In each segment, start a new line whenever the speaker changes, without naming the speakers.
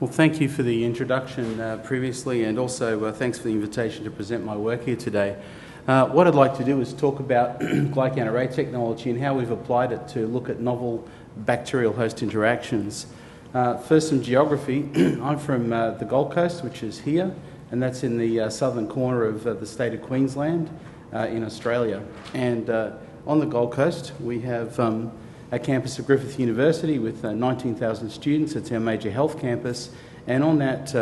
Well, thank you for the introduction previously, and also thanks for the invitation to present my work here today. What I'd like to do is talk about Glycan array technology and how we've applied it to look at novel bacterial host interactions. First, some geography. I'm from the Gold Coast, which is here, and that's in the southern corner of the state of Queensland in Australia. And on the Gold Coast, we have a campus of Griffith University with 19,000 students. It's our major health campus. And on that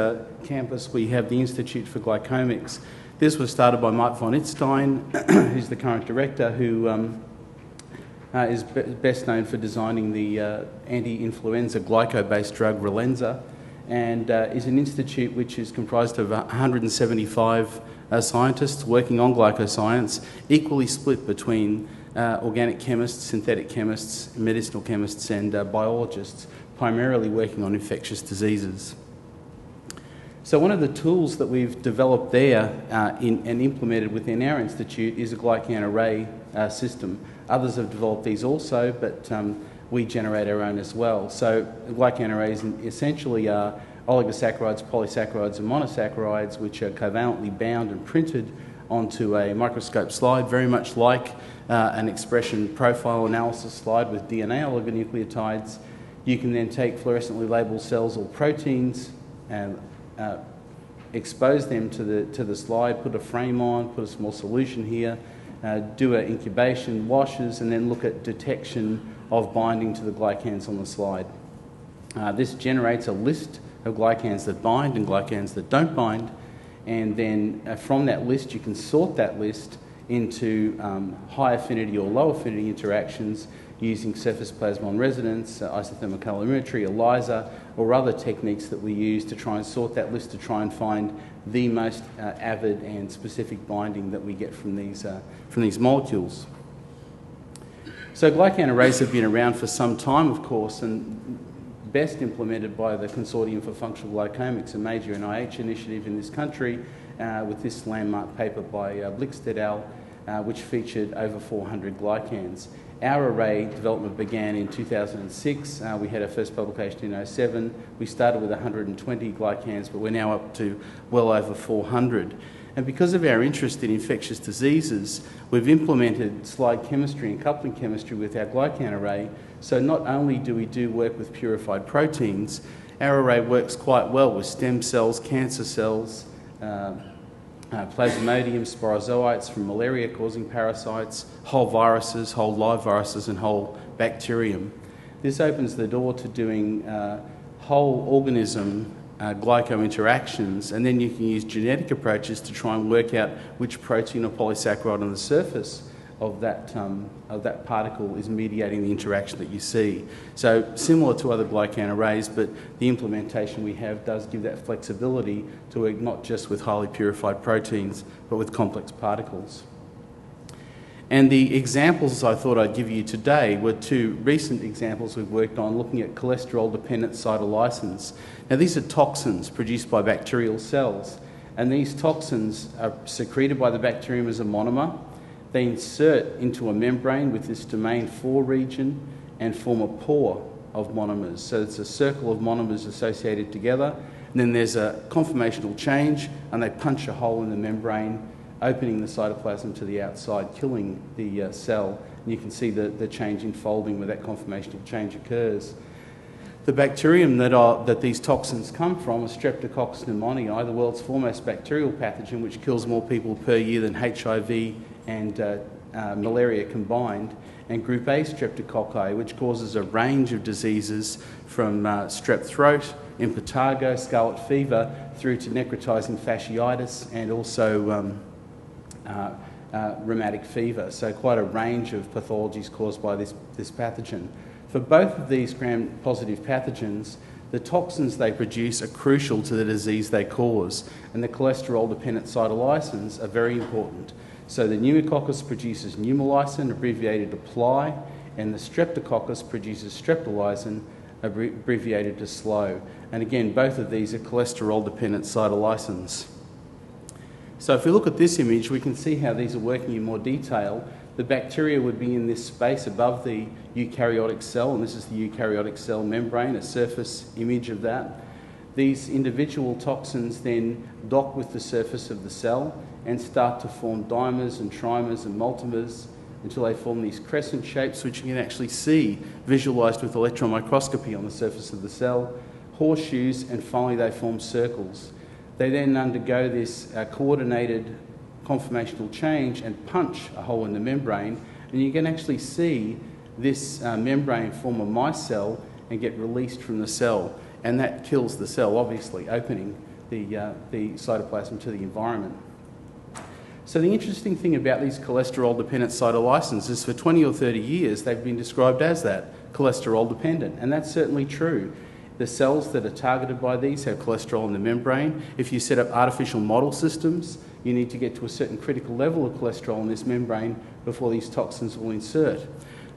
campus, we have the Institute for Glycomics. This was started by Mike von Itzstein, who's the current director, who is best known for designing the anti-influenza glyco-based drug Relenza, and is an institute which is comprised of 175 scientists working on glycoscience, equally split between organic chemists, synthetic chemists, medicinal chemists, and biologists, primarily working on infectious diseases. So one of the tools that we've developed there and implemented within our institute is a Glycan array system. Others have developed these also, but we generate our own as well. So Glycan arrays essentially are oligosaccharides, polysaccharides, and monosaccharides, which are covalently bound and printed onto a microscope slide, very much like an expression profile analysis slide with DNA oligonucleotides. You can then take fluorescently labeled cells or proteins and expose them to the slide, put a frame on, put a small solution here, do an incubation, washes, and then look at detection of binding to the glycans on the slide. This generates a list of glycans that bind and glycans that don't bind, and then from that list you can sort that list into high affinity or low affinity interactions using surface plasmon resonance, isothermal calorimetry, ELISA, or other techniques that we use to try and sort that list to try and find the most avid and specific binding that we get from these molecules. So Glycan arrays have been around for some time, of course, and best implemented by the Consortium for Functional Glycomics, a major NIH initiative in this country, with this landmark paper by Blix et al., which featured over 400 glycans. Our array development began in 2006. We had our first publication in 2007. We started with 120 glycans, but we're now up to well over 400. And because of our interest in infectious diseases, we've implemented slide chemistry and coupling chemistry with our Glycan array. So not only do we do work with purified proteins, our array works quite well with stem cells, cancer cells, plasmodium, sporozoites from malaria-causing parasites, whole viruses, whole live viruses, and whole bacterium. This opens the door to doing whole organism glyco interactions, and then you can use genetic approaches to try and work out which protein or polysaccharide on the surface of that particle is mediating the interaction that you see. So similar to other Glycan arrays, but the implementation we have does give that flexibility to work not just with highly purified proteins, but with complex particles. And the examples I thought I'd give you today were two recent examples we've worked on looking at cholesterol-dependent cytolysins. Now these are toxins produced by bacterial cells, and these toxins are secreted by the bacterium as a monomer. They insert into a membrane with this domain 4 region and form a pore of monomers. So it's a circle of monomers associated together, and then there's a conformational change, and they punch a hole in the membrane, opening the cytoplasm to the outside, killing the cell. And you can see the change in folding where that conformational change occurs. The bacterium that these toxins come from is Streptococcus pneumoniae, the world's foremost bacterial pathogen, which kills more people per year than HIV and malaria combined, and group A streptococci, which causes a range of diseases from strep throat, impetigo, scarlet fever, through to necrotizing fasciitis and also rheumatic fever. So quite a range of pathologies caused by this pathogen. For both of these gram-positive pathogens, the toxins they produce are crucial to the disease they cause, and the cholesterol-dependent cytolysins are very important. So the pneumococcus produces pneumolysin, abbreviated to PLY, and the streptococcus produces streptolysin, abbreviated to SLO. And again, both of these are cholesterol-dependent cytolysins. So if we look at this image, we can see how these are working in more detail. The bacteria would be in this space above the eukaryotic cell, and this is the eukaryotic cell membrane, a surface image of that. These individual toxins then dock with the surface of the cell and start to form dimers and trimers and multimers until they form these crescent shapes, which you can actually see visualised with electron microscopy on the surface of the cell, horseshoes, and finally they form circles. They then undergo this coordinated conformational change and punch a hole in the membrane, and you can actually see this membrane form a micelle and get released from the cell, and that kills the cell, obviously, opening the cytoplasm to the environment. So the interesting thing about these cholesterol-dependent cytolysins is for 20 or 30 years they've been described as that, cholesterol-dependent, and that's certainly true. The cells that are targeted by these have cholesterol in the membrane. If you set up artificial model systems, you need to get to a certain critical level of cholesterol in this membrane before these toxins will insert.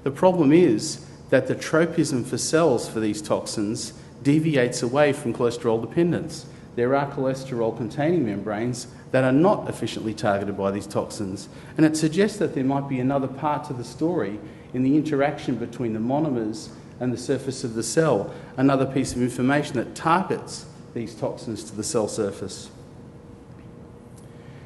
The problem is that the tropism for cells for these toxins deviates away from cholesterol dependence. There are cholesterol-containing membranes that are not efficiently targeted by these toxins, and it suggests that there might be another part to the story in the interaction between the monomers and the surface of the cell, another piece of information that targets these toxins to the cell surface.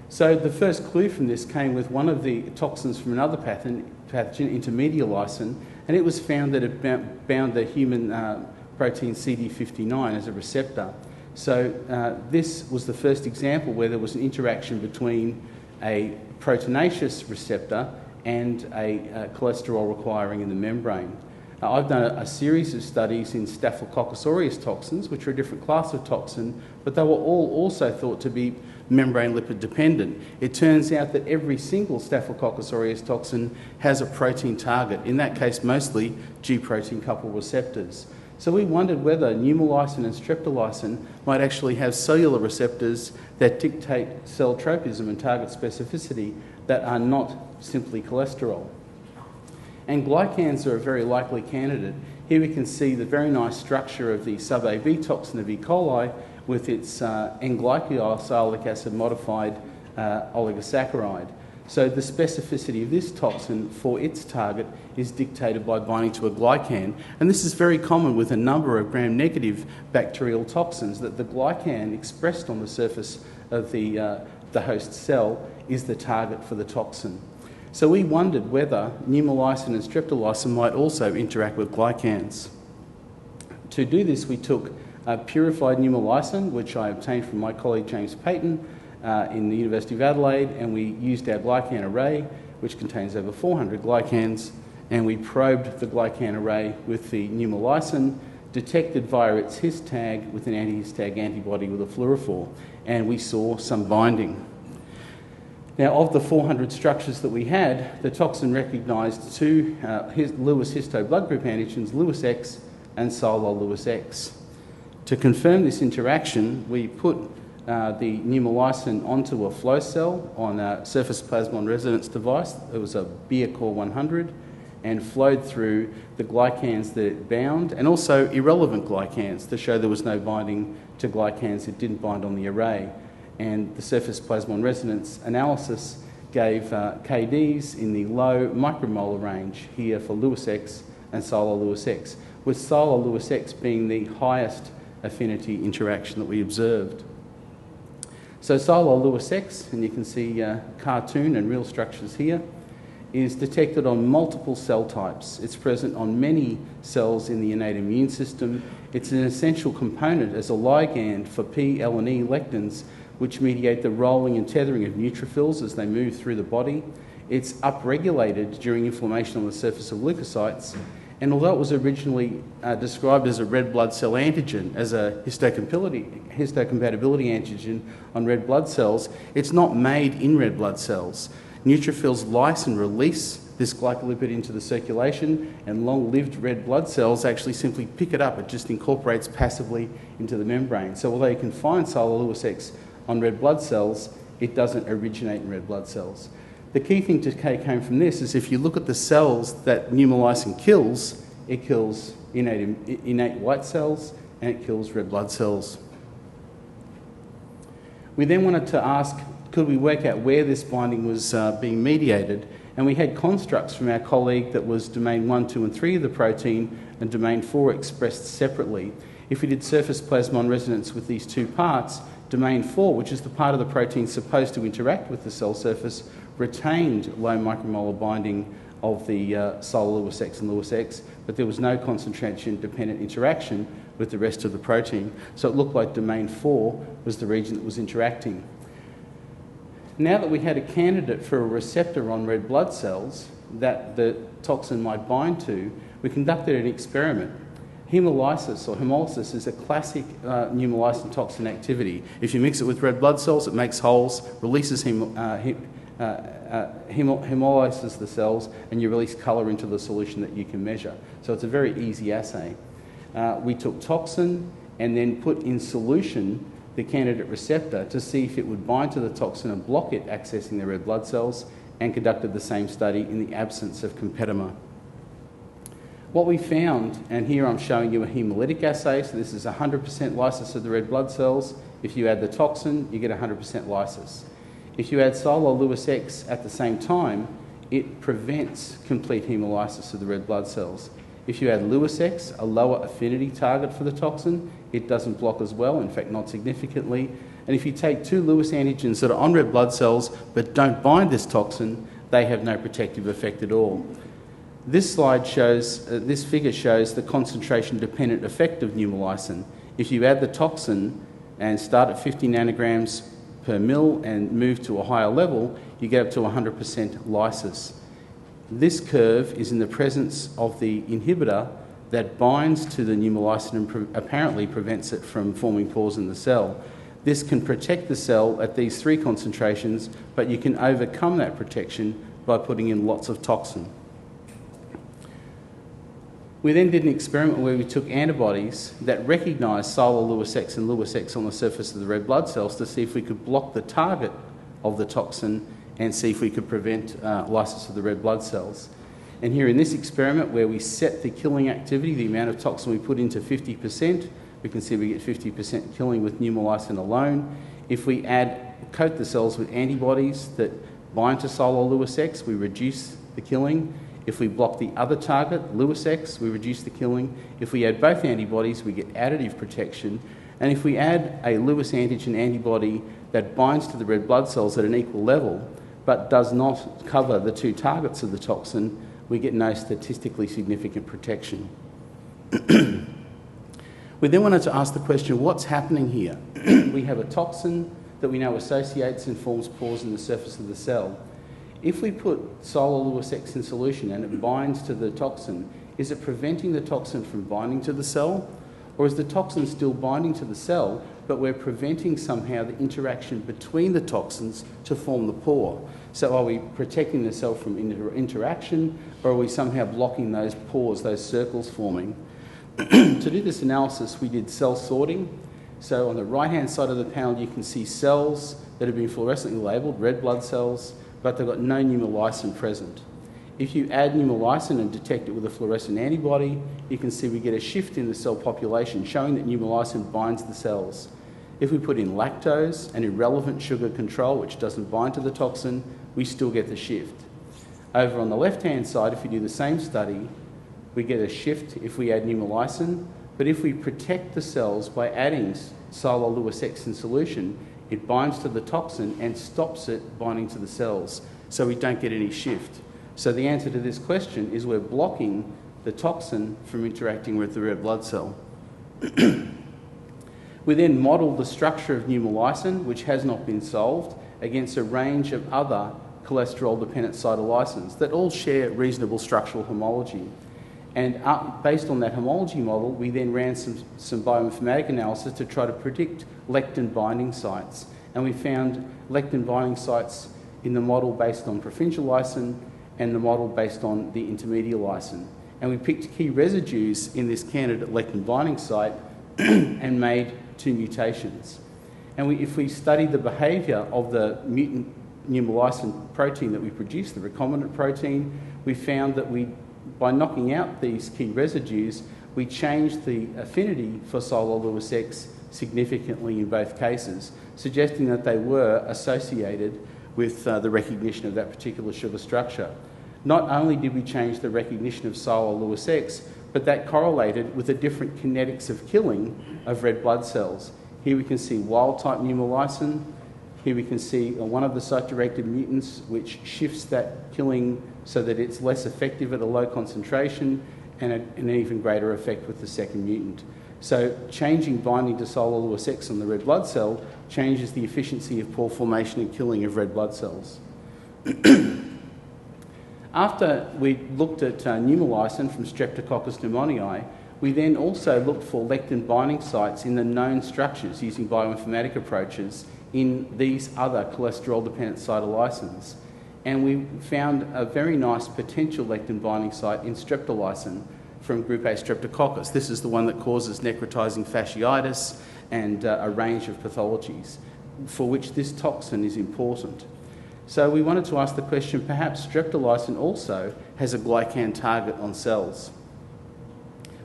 So the first clue from this came with one of the toxins from another pathogen, intermedialysin, and it was found that it bound the human protein CD59 as a receptor. So this was the first example where there was an interaction between a proteinaceous receptor and a cholesterol requiring in the membrane. I've done a series of studies in Staphylococcus aureus toxins, which are a different class of toxin, but they were all also thought to be membrane lipid dependent. It turns out that every single Staphylococcus aureus toxin has a protein target, in that case mostly G protein coupled receptors. So we wondered whether pneumolysin and streptolysin might actually have cellular receptors that dictate cell tropism and target specificity that are not simply cholesterol. And glycans are a very likely candidate. Here we can see the very nice structure of the sub-AB toxin of E. coli with its N-glycosylic acid modified oligosaccharide. So the specificity of this toxin for its target is dictated by binding to a glycan, and this is very common with a number of gram-negative bacterial toxins, that the glycan expressed on the surface of the host cell is the target for the toxin. So we wondered whether pneumolysin and streptolysin might also interact with glycans. To do this, we took purified pneumolysin, which I obtained from my colleague James Payton in the University of Adelaide, and we used our glycan array, which contains over 400 glycans, and we probed the glycan array with the pneumolysin, detected via its His tag with an anti-His tag antibody with a fluorophore, and we saw some binding. Now, of the 400 structures that we had, the toxin recognised two Lewis histo blood group antigens, Lewis X and Silol Lewis X. To confirm this interaction, we put the pneumolysin onto a flow cell on a surface plasmon resonance device. It was a Beercore 100, and flowed through the glycans that it bound, and also irrelevant glycans to show there was no binding to glycans that didn't bind on the array. And the surface plasmon resonance analysis gave KDs in the low micromolar range here for Lewis X and Silol Lewis X, with Silol Lewis X being the highest affinity interaction that we observed. So Silol Lewis X, and you can see cartoon and real structures here, is detected on multiple cell types. It's present on many cells in the innate immune system. It's an essential component as a ligand for P, L and E lectins, which mediate the rolling and tethering of neutrophils as they move through the body. It's upregulated during inflammation on the surface of leukocytes, and although it was originally described as a red blood cell antigen, as a histocompatibility antigen on red blood cells, it's not made in red blood cells. Neutrophils lyse and release this glycolipid into the circulation, and long-lived red blood cells actually simply pick it up. It just incorporates passively into the membrane. So although you can find Silol Lewis X on red blood cells, it doesn't originate in red blood cells. The key thing to take home from this is if you look at the cells that pneumolysin kills, it kills innate white cells and it kills red blood cells. We then wanted to ask, could we work out where this binding was being mediated? And we had constructs from our colleague that was domain 1, 2 and 3 of the protein and domain 4 expressed separately. If we did surface plasmon resonance with these two parts, domain 4, which is the part of the protein supposed to interact with the cell surface, retained low micromolar binding of the solar Lewis X and Lewis X, but there was no concentration-dependent interaction with the rest of the protein. So it looked like domain 4 was the region that was interacting. Now that we had a candidate for a receptor on red blood cells that the toxin might bind to, we conducted an experiment. Hemolysis or hemolysis is a classic pneumolysine toxin activity. If you mix it with red blood cells, it makes holes, releases hemolyses the cells, and you release colour into the solution that you can measure. So it's a very easy assay. We took toxin and then put in solution the candidate receptor to see if it would bind to the toxin and block it accessing the red blood cells, and conducted the same study in the absence of competitor. What we found, and here I'm showing you a hemolytic assay, so this is 100% lysis of the red blood cells. If you add the toxin, you get 100% lysis. If you add solar Lewis X at the same time, it prevents complete hemolysis of the red blood cells. If you add Lewis X, a lower affinity target for the toxin, it doesn't block as well, in fact not significantly. And if you take two Lewis antigens that are on red blood cells but don't bind this toxin, they have no protective effect at all. This slide shows, this figure shows the concentration-dependent effect of pneumolysine. If you add the toxin and start at 50 nanograms per mil and move to a higher level, you get up to 100% lysis. This curve is in the presence of the inhibitor that binds to the pneumolysine and apparently prevents it from forming pores in the cell. This can protect the cell at these 3 concentrations, but you can overcome that protection by putting in lots of toxin. We then did an experiment where we took antibodies that recognised solar Lewis X and Lewis X on the surface of the red blood cells to see if we could block the target of the toxin and see if we could prevent lysis of the red blood cells. And here in this experiment where we set the killing activity, the amount of toxin we put into 50%, we can see we get 50% killing with pneumolysine alone. If we coat the cells with antibodies that bind to solar Lewis X, we reduce the killing. If we block the other target, Lewis X, we reduce the killing. If we add both antibodies, we get additive protection. And if we add a Lewis antigen antibody that binds to the red blood cells at an equal level, but does not cover the 2 targets of the toxin, we get no statistically significant protection. We then wanted to ask the question, what's happening here? We have a toxin that we know associates and forms pores in the surface of the cell. If we put solar Lewis X in solution and it binds to the toxin, is it preventing the toxin from binding to the cell? Or is the toxin still binding to the cell, but we're preventing somehow the interaction between the toxins to form the pore? So are we protecting the cell from interaction, or are we somehow blocking those pores, those circles forming? To do this analysis, we did cell sorting. So on the right-hand side of the panel, you can see cells that have been fluorescently labelled, red blood cells, but they've got no pneumolysine present. If you add pneumolysine and detect it with a fluorescent antibody, you can see we get a shift in the cell population, showing that pneumolysine binds the cells. If we put in lactose, an irrelevant sugar control which doesn't bind to the toxin, we still get the shift. Over on the left-hand side, if you do the same study, we get a shift if we add pneumolysine, but if we protect the cells by adding solar Lewis X in solution, it binds to the toxin and stops it binding to the cells, so we don't get any shift. So the answer to this question is we're blocking the toxin from interacting with the red blood cell. We then modelled the structure of pneumolysine, which has not been solved, against a range of other cholesterol-dependent cytolysins that all share reasonable structural homology. And based on that homology model, we then ran some bioinformatic analysis to try to predict lectin binding sites. And we found lectin binding sites in the model based on provincial lysine and the model based on the intermediate lysine. And we picked key residues in this candidate lectin binding site and made 2 mutations. And if we studied the behaviour of the mutant pneumolysine protein that we produced, the recombinant protein, we found that by knocking out these key residues, we changed the affinity for solar Lewis X significantly in both cases, suggesting that they were associated with the recognition of that particular sugar structure. Not only did we change the recognition of solar Lewis X, but that correlated with the different kinetics of killing of red blood cells. Here we can see wild-type pneumolysine. Here we can see one of the site-directed mutants, which shifts that killing so that it's less effective at a low concentration, and an even greater effect with the second mutant. So changing binding to Sol Lewis X on the red blood cell changes the efficiency of pore formation and killing of red blood cells. After we looked at pneumolysine from Streptococcus pneumoniae, we then also looked for lectin binding sites in the known structures using bioinformatic approaches in these other cholesterol-dependent cytolysins. And we found a very nice potential lectin binding site in streptolysin from group A Streptococcus. This is the one that causes necrotizing fasciitis and a range of pathologies for which this toxin is important. So we wanted to ask the question, perhaps streptolysin also has a glycan target on cells.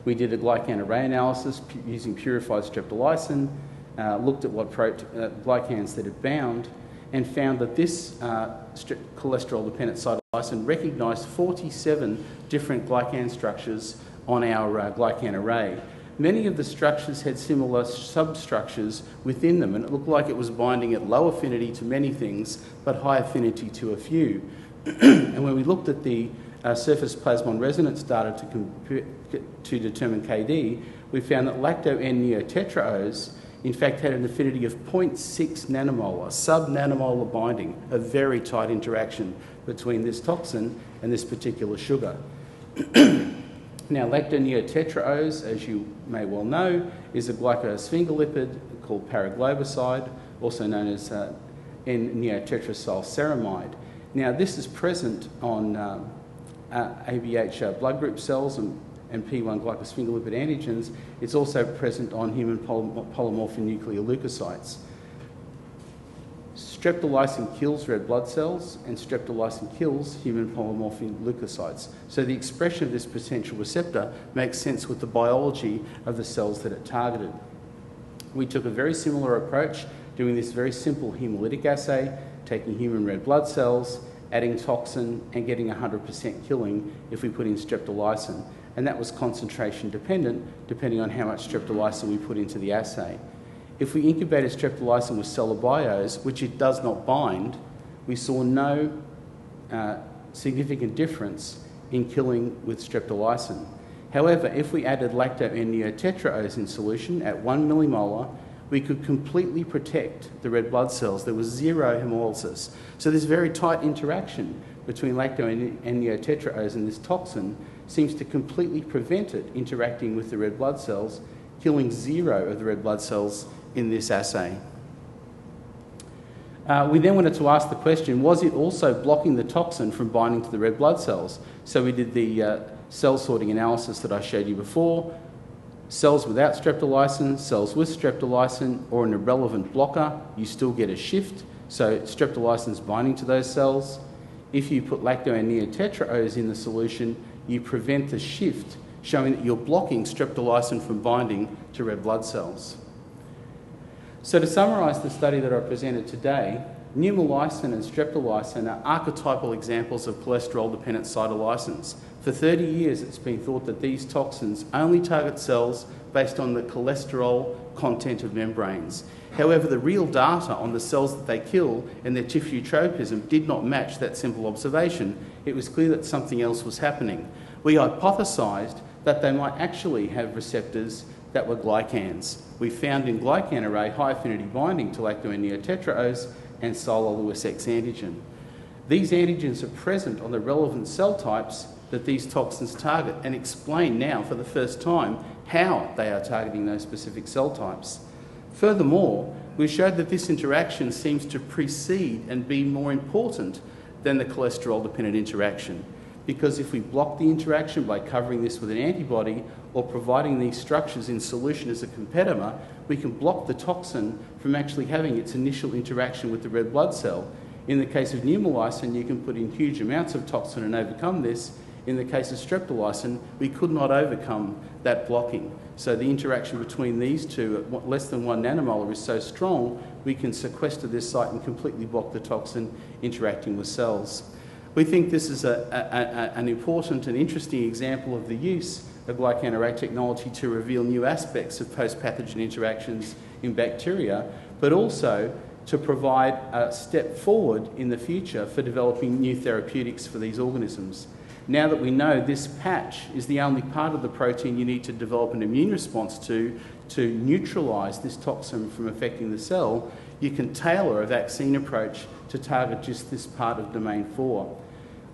We did a glycan array analysis using purified streptolysin, looked at what glycans that it bound, and found that this cholesterol-dependent cytolysine recognised 47 different glycan structures on our glycan array. Many of the structures had similar substructures within them, and it looked like it was binding at low affinity to many things, but high affinity to a few. And when we looked at the surface plasmon resonance data to determine KD, we found that lacto-N-neotetraose in fact had an affinity of 0.6 nanomolar, sub-nanomolar binding, a very tight interaction between this toxin and this particular sugar. Now, lacto-neotetraose, as you may well know, is a glycosphingolipid called paragloboside, also known as N-neotetracyl-ceramide. Now, this is present on ABH blood group cells and P1 glycosphingolipid antigens. It's also present on human polymorphin nuclear leukocytes. Streptolysin kills red blood cells, and streptolysin kills human polymorphin leukocytes. So the expression of this potential receptor makes sense with the biology of the cells that it targeted. We took a very similar approach, doing this very simple hemolytic assay, taking human red blood cells, adding toxin, and getting 100% killing if we put in streptolysin. And that was concentration dependent, depending on how much streptolysin we put into the assay. If we incubated streptolysin with cellobiose, which it does not bind, we saw no significant difference in killing with streptolysin. However, if we added lacto-N-neotetraose in solution at 1 millimolar, we could completely protect the red blood cells. There was zero hemolysis. So this very tight interaction between lacto-N-neotetraose and this toxin seems to completely prevent it interacting with the red blood cells, killing zero of the red blood cells in this assay. We then wanted to ask the question, was it also blocking the toxin from binding to the red blood cells? So we did the cell sorting analysis that I showed you before. Cells without streptolysin, cells with streptolysin, or an irrelevant blocker, you still get a shift. So streptolysin is binding to those cells. If you put lacto-N-neotetraose in the solution, you prevent the shift, showing that you're blocking streptolysin from binding to red blood cells. So to summarise the study that I presented today, pneumolysine and streptolysin are archetypal examples of cholesterol-dependent cytolysins. For 30 years, it's been thought that these toxins only target cells based on the cholesterol content of membranes. However, the real data on the cells that they kill and their tissue tropism did not match that simple observation. It was clear that something else was happening. We hypothesised that they might actually have receptors that were glycans. We found in glycan array high affinity binding to lacto-N-neotetraose and Sol Lewis X antigen. These antigens are present on the relevant cell types that these toxins target, and explain now for the first time how they are targeting those specific cell types. Furthermore, we showed that this interaction seems to precede and be more important than the cholesterol-dependent interaction, because if we block the interaction by covering this with an antibody or providing these structures in solution as a competitor, we can block the toxin from actually having its initial interaction with the red blood cell. In the case of pneumolysine, you can put in huge amounts of toxin and overcome this. In the case of streptolysin, we could not overcome that blocking. So the interaction between these two at less than 1 nanomolar is so strong, we can sequester this site and completely block the toxin interacting with cells. We think this is an important and interesting example of the use a glycan array technology to reveal new aspects of post-pathogen interactions in bacteria, but also to provide a step forward in the future for developing new therapeutics for these organisms. Now that we know this patch is the only part of the protein you need to develop an immune response to neutralise this toxin from affecting the cell, you can tailor a vaccine approach to target just this part of domain 4.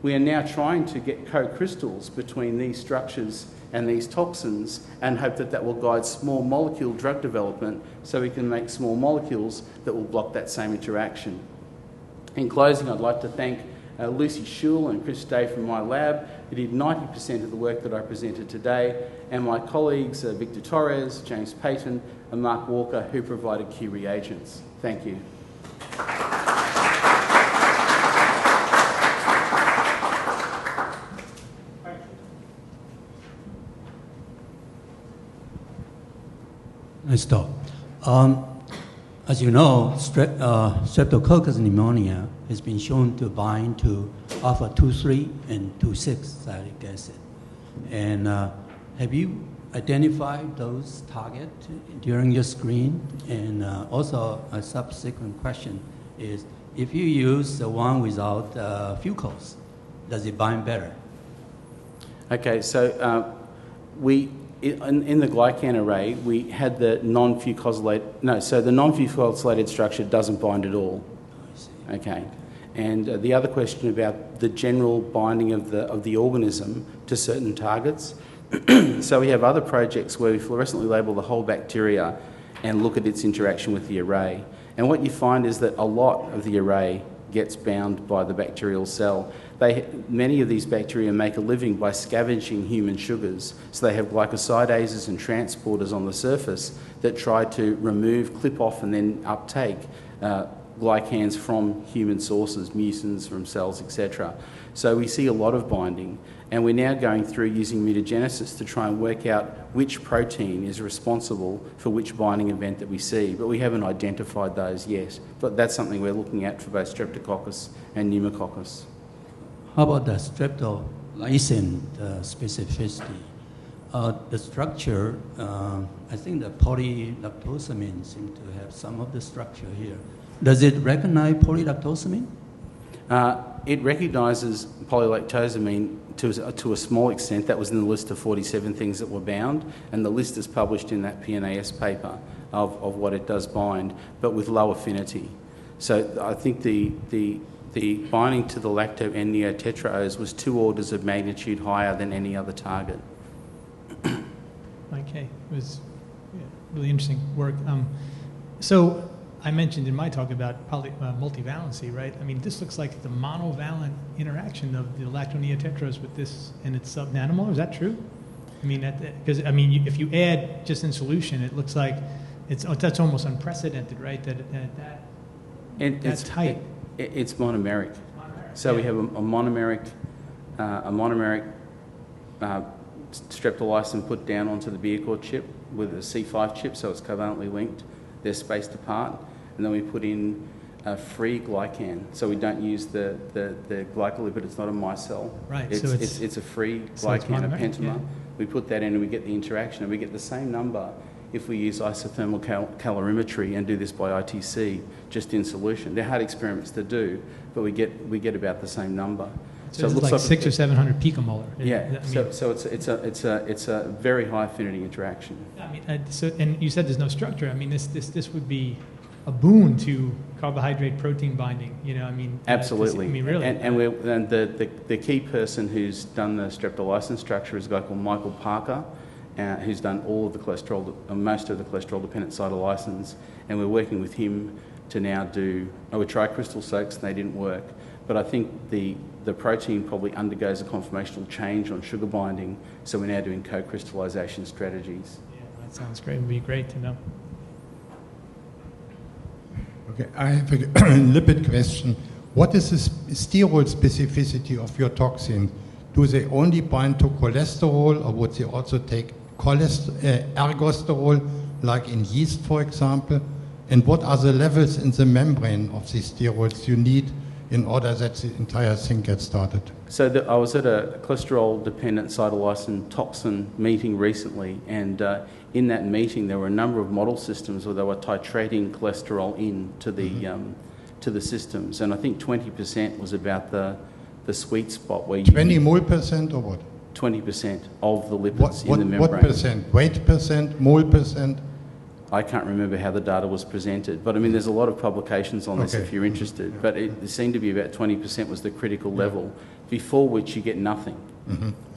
We are now trying to get co-crystals between these structures and these toxins and hope that that will guide small molecule drug development so we can make small molecules that will block that same interaction. In closing, I'd like to thank Lucy Schul and Chris Day from my lab, who did 90% of the work that I presented today, and my colleagues Victor Torres, James Payton and Mark Walker, who provided key reagents. Thank you.
Nice talk. As you know, Streptococcus pneumonia has been shown to bind to alpha 2,3 and 2,6 sialic acid. And have you identified those targets during your screen? And also a subsequent question is, if you use the one without fucose, does it bind better?
Okay, so in the glycan array, we had the the non-fucosylated structure doesn't bind at all.
I see.
Okay, and the other question about the general binding of the organism to certain targets. So we have other projects where we fluorescently label the whole bacteria and look at its interaction with the array. And what you find is that a lot of the array gets bound by the bacterial cell. Many of these bacteria make a living by scavenging human sugars. So they have glycosidases and transporters on the surface that try to remove, clip off and then uptake glycans from human sources, mucins from cells, etc. So we see a lot of binding, and we're now going through using mutagenesis to try and work out which protein is responsible for which binding event that we see, but we haven't identified those yet. But that's something we're looking at for both Streptococcus and Pneumococcus.
How about the streptolysin specificity? The structure, I think the polylactosamine seems to have some of the structure here. Does it recognize polylactosamine?
It recognises polylactosamine to a small extent. That was in the list of 47 things that were bound, and the list is published in that PNAS paper of what it does bind, but with low affinity. So I think the binding to the lacto-N-neotetraose was 2 orders of magnitude higher than any other target.
Okay, it was really interesting work. So I mentioned in my talk about multivalency, right? I mean, this looks like the monovalent interaction of the lacto-neotetraose with this and its subnanomolar. Is that true? I mean, because if you add just in solution, it looks like that's almost unprecedented, right? That's tight.
It's monomeric. So we have a monomeric streptolysin put down onto the Beercore chip with a C5 chip, so it's covalently linked. They're spaced apart, and then we put in a free glycan, so we don't use the glycolipid. It's not a micelle.
Right.
It's a free glycan, a pentamer.
Yeah.
We put that in, and we get the interaction, and we get the same number if we use isothermal calorimetry and do this by ITC just in solution. They're hard experiments to do, but we get about the same number.
So it looks like 600 or 700 picomolar.
Yeah. So it's a very high affinity interaction.
I mean, and you said there's no structure. I mean, this would be a boon to carbohydrate protein binding.
Absolutely.
Really.
And the key person who's done the streptolysin structure is a guy called Michael Parker, who's done all of the cholesterol, most of the cholesterol-dependent cytolysins, and we're working with him to now we tried crystal soaks and they didn't work, but I think the protein probably undergoes a conformational change on sugar binding, so we're now doing co-crystallization strategies.
Yeah, that sounds great. It would be great to know.
Okay, I have a lipid question. What is the steroid specificity of your toxins? Do they only bind to cholesterol, or would they also take ergosterol, like in yeast, for example? And what are the levels in the membrane of these steroids you need in order that the entire thing gets started?
So I was at a cholesterol-dependent cytolysin toxin meeting recently, and in that meeting there were a number of model systems where they were titrating cholesterol into the systems, and I think 20% was about the sweet spot where you
20 mole percent or what?
20% of the lipids in the membrane.
What percent? Weight percent? Mole percent?
I can't remember how the data was presented, but I mean, there's a lot of publications on this if you're interested. But it seemed to be about 20% was the critical level, before which you get nothing.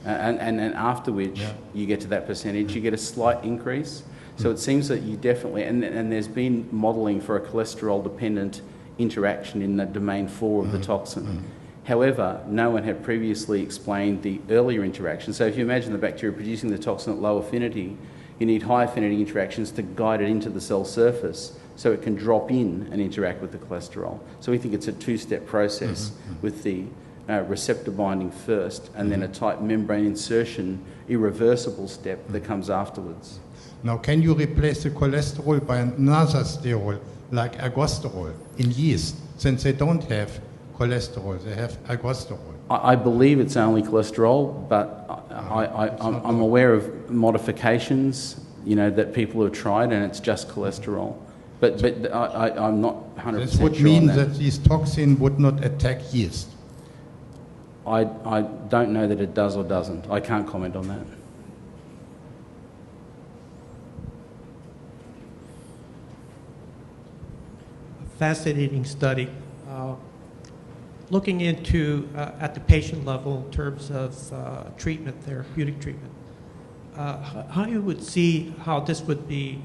And then after which you get to that percentage, you get a slight increase. So it seems that you definitely, and there's been modelling for a cholesterol-dependent interaction in the domain 4 of the toxin. However, no one had previously explained the earlier interaction. So if you imagine the bacteria producing the toxin at low affinity, you need high affinity interactions to guide it into the cell surface so it can drop in and interact with the cholesterol. So we think it's a two-step process with the receptor binding first and then a tight membrane insertion, irreversible step that comes afterwards.
Now, can you replace the cholesterol by another sterol, like ergosterol, in yeast, since they don't have cholesterol, they have ergosterol?
I believe it's only cholesterol, but I'm aware of modifications, that people have tried, and it's just cholesterol. But I'm not 100% sure on that.
This would mean that these toxins would not attack yeast.
I don't know that it does or doesn't. I can't comment on that.
A fascinating study. Looking into at the patient level in terms of treatment, therapeutic treatment, how you would see how this would be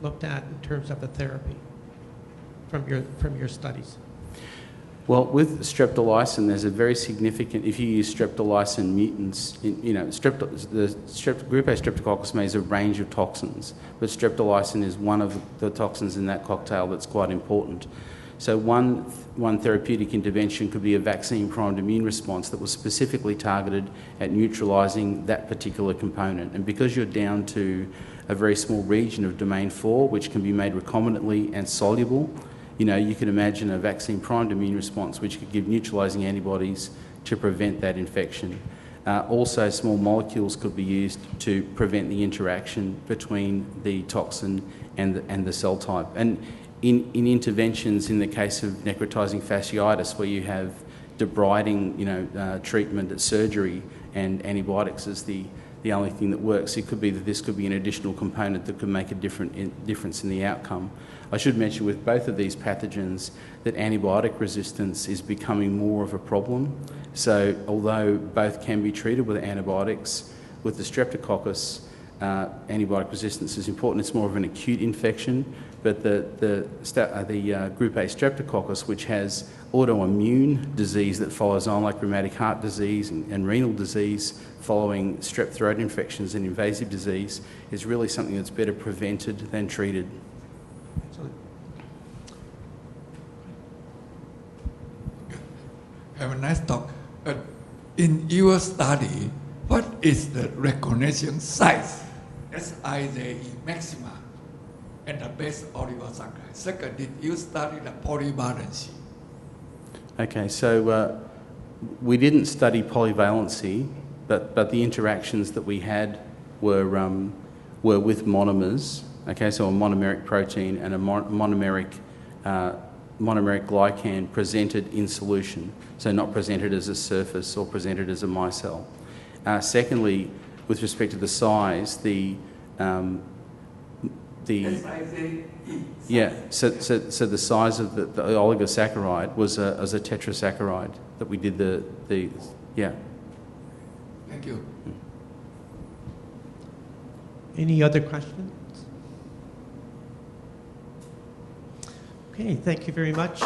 looked at in terms of the therapy from your studies?
Well, with streptolysin, there's a very significant, if you use streptolysin mutants, the group A streptococcus may is a range of toxins, but streptolysin is one of the toxins in that cocktail that's quite important. So one therapeutic intervention could be a vaccine-primed immune response that was specifically targeted at neutralising that particular component. And because you're down to a very small region of domain 4, which can be made recombinantly and soluble, you can imagine a vaccine-primed immune response which could give neutralising antibodies to prevent that infection. Also, small molecules could be used to prevent the interaction between the toxin and the cell type. And in interventions in the case of necrotising fasciitis, where you have debriding, treatment at surgery and antibiotics is the only thing that works, it could be that this could be an additional component that could make a difference in the outcome. I should mention with both of these pathogens that antibiotic resistance is becoming more of a problem. So although both can be treated with antibiotics, with the streptococcus, antibiotic resistance is important. It's more of an acute infection, but the group A streptococcus, which has autoimmune disease that follows on, like rheumatic heart disease and renal disease following strep throat infections and invasive disease, is really something that's better prevented than treated.
Have a nice talk. In your study, what is the recognition size, Sij maxima, and the base oligosaccharide? Second, did you study the polyvalency?
Okay, so we didn't study polyvalency, but the interactions that we had were with monomers. Okay, so a monomeric protein and a monomeric glycan presented in solution, so not presented as a surface or presented as a micelle. Secondly, with respect to the size, so the size of the oligosaccharide was a tetrasaccharide that we did
Thank you.
Any other questions? Okay, thank you very much.